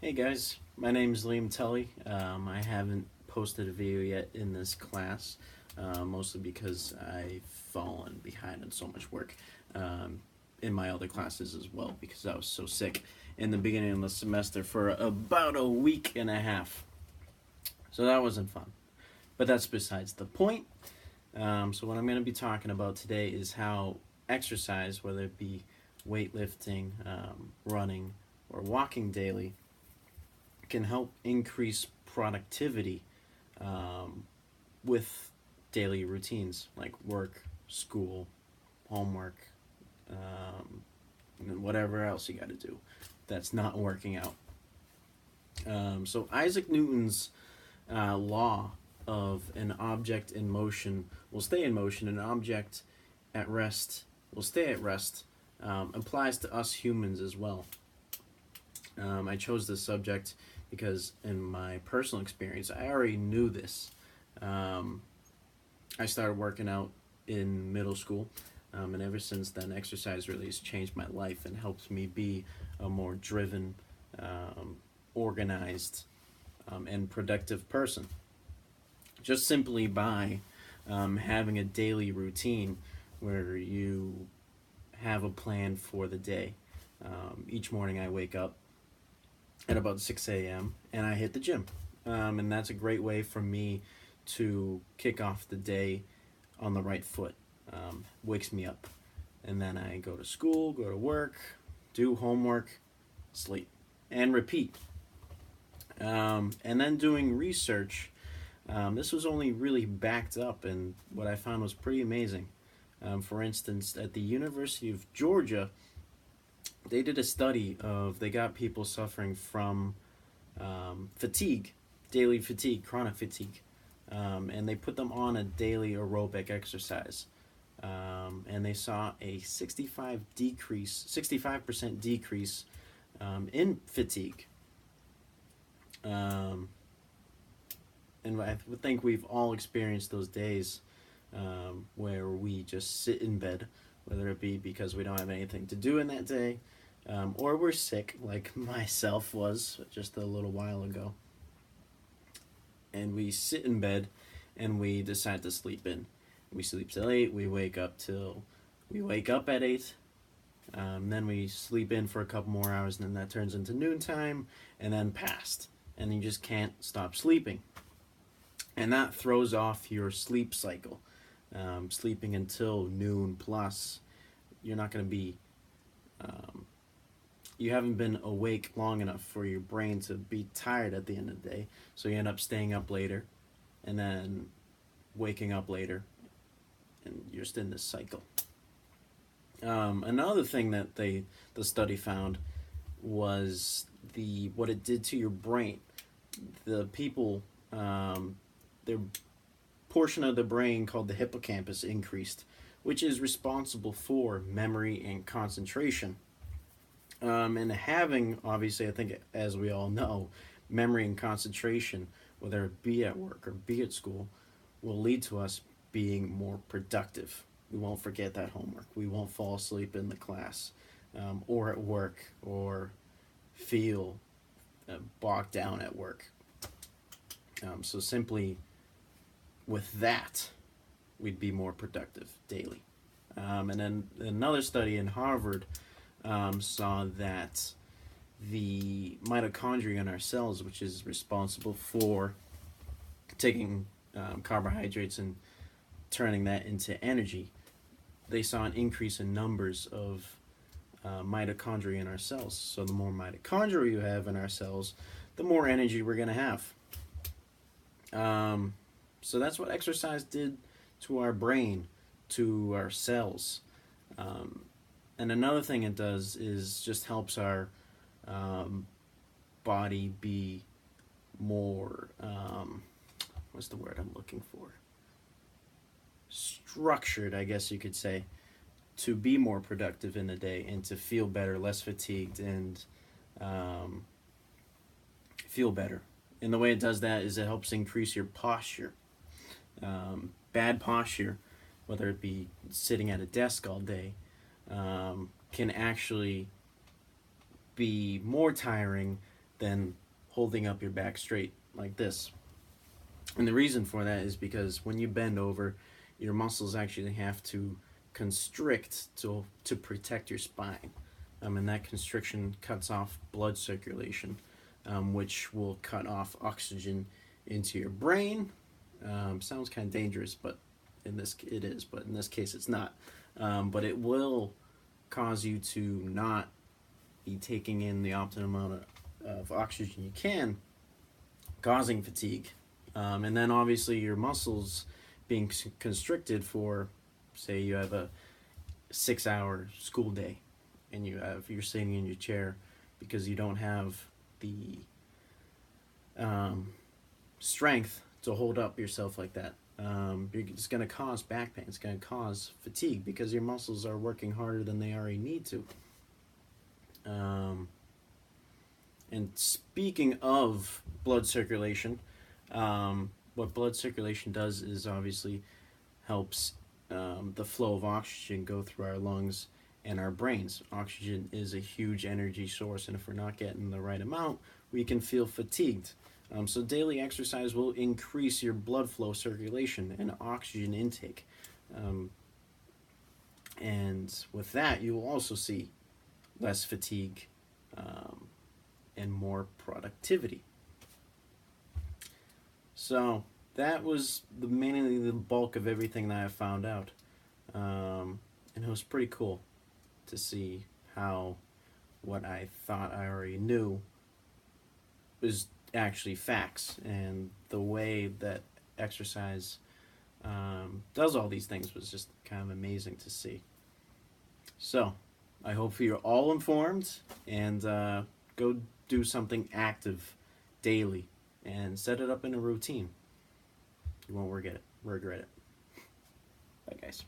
Hey guys, my name is Liam Tully. I haven't posted a video yet in this class, mostly because I've fallen behind on so much work in my other classes as well because I was so sick in the beginning of the semester for about a week and a half. So that wasn't fun. But that's besides the point. So what I'm going to be talking about today is how exercise, whether it be weightlifting, running, or walking daily, can help increase productivity with daily routines like work, school, homework, and whatever else you got to do that's not working out. So Isaac Newton's law of an object in motion will stay in motion, an object at rest will stay at rest, applies to us humans as well. I chose this subject because in my personal experience, I already knew this. I started working out in middle school, and ever since then, exercise really has changed my life and helped me be a more driven, organized, and productive person. Just simply by having a daily routine where you have a plan for the day. Each morning I wake up at about 6 a.m. and I hit the gym. And that's a great way for me to kick off the day on the right foot. Wakes me up. And then I go to school, go to work, do homework, sleep, and repeat. And then doing research, this was only really backed up, and what I found was pretty amazing. For instance, at the University of Georgia, they did a study of they got people suffering from fatigue, daily fatigue, chronic fatigue, and they put them on a daily aerobic exercise, and they saw a 65% decrease in fatigue. And I would think we've all experienced those days where we just sit in bed, whether it be because we don't have anything to do in that day, or we're sick, like myself was just a little while ago. And we sit in bed and we decide to sleep in. We sleep till 8, we wake up at 8, then we sleep in for a couple more hours, and then that turns into noontime, and then past. And you just can't stop sleeping. And that throws off your sleep cycle. Sleeping until noon plus, you're not going to be, you haven't been awake long enough for your brain to be tired at the end of the day. So you end up staying up later and then waking up later, and you're just in this cycle. Another thing that the study found was what it did to your brain. The people, their portion of the brain called the hippocampus increased, which is responsible for memory and concentration. And having, obviously, I think, as we all know, memory and concentration, whether it be at work or be at school, will lead to us being more productive. We won't forget that homework. We won't fall asleep in the class, or at work, or feel bogged down at work. So simply with that, we'd be more productive daily. And then another study in Harvard saw that the mitochondria in our cells, which is responsible for taking carbohydrates and turning that into energy, they saw an increase in numbers of mitochondria in our cells. So the more mitochondria you have in our cells, the more energy we're going to have. So that's what exercise did to our brain, to our cells. And another thing it does is just helps our body be more, what's the word I'm looking for? Structured, I guess you could say, to be more productive in the day and to feel better, less fatigued, and feel better. And the way it does that is it helps increase your posture. Bad posture, whether it be sitting at a desk all day, can actually be more tiring than holding up your back straight like this. And the reason for that is because when you bend over, your muscles actually have to constrict to protect your spine. And that constriction cuts off blood circulation, which will cut off oxygen into your brain. Sounds kind of dangerous, but in this it is. But in this case, it's not. But it will cause you to not be taking in the optimum amount of oxygen you can, causing fatigue. And then obviously your muscles being constricted for, say you have a 6-hour school day and you're sitting in your chair because you don't have the strength to hold up yourself like that. It's going to cause back pain. It's going to cause fatigue because your muscles are working harder than they already need to. And speaking of blood circulation, what blood circulation does is obviously helps the flow of oxygen go through our lungs and our brains. Oxygen is a huge energy source, and if we're not getting the right amount, we can feel fatigued. So daily exercise will increase your blood flow circulation and oxygen intake. And with that, you will also see less fatigue and more productivity. So that was mainly the bulk of everything that I found out. And it was pretty cool to see how what I thought I already knew was actually facts, and the way that exercise does all these things was just kind of amazing to see. So I hope you're all informed, and go do something active daily and set it up in a routine. You won't regret it. Bye, guys.